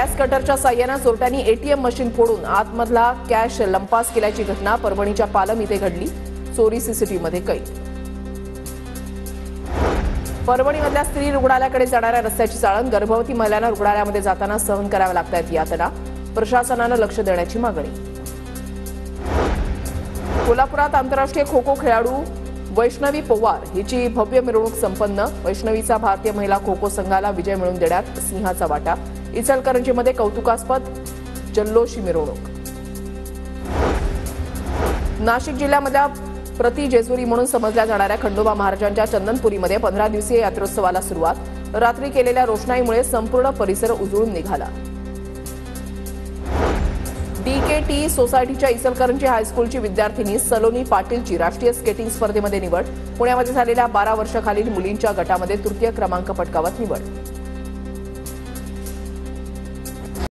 Gas कटरच्या साह्याने चोरट्यांनी एटीएम मशीन फोडून आतमधला कॅश लंपास केल्याची घटना परभणीच्या पालम इथे घडली। चोरी सीसीटीव्हीमध्ये कैद। परभणीमधल्या स्त्री रुग्णालयाकडे जाणाऱ्या रस्त्याची चाळण गर्भवती महिलांना रुग्णालयामध्ये जाताना सहन कराव्या लागतात यातना। प्रशासनानं लक्ष देण्याची मागणी। कोल्हापुरात आंतरराष्ट्रीय खो खो खेळाडू वैष्णवी पवार हिची भव्य मिरवणूक संपन्न। वैष्णवीचा भारतीय महिला खो खो संघाला विजय मिळवून देण्यात सिंहाचा वाटा। इचलकरंजीमध्ये कौतुकास्पद जल्लोषी मिरवणूक। नाशिक जिल्ह्यामधल्या प्रति जेजुरी म्हणून समजल्या जाणाऱ्या खंडोबा महाराजांच्या चंदनपुरीमध्ये 15 दिवसीय यात्रोत्सवाला सुरुवात। रात्री केलेल्या रोषणाईमुळे संपूर्ण परिसर उजळून निघाला। डीकेटी सोसायटीच्या इचलकरंजी हायस्कूलची विद्यार्थिनी सलोनी पाटीलची राष्ट्रीय स्केटिंग स्पर्धेमध्ये निवड। पुण्यामध्ये झालेल्या 12 वर्षाखालील मुलींच्या गटामध्ये तृतीय क्रमांक पटकावत निवड।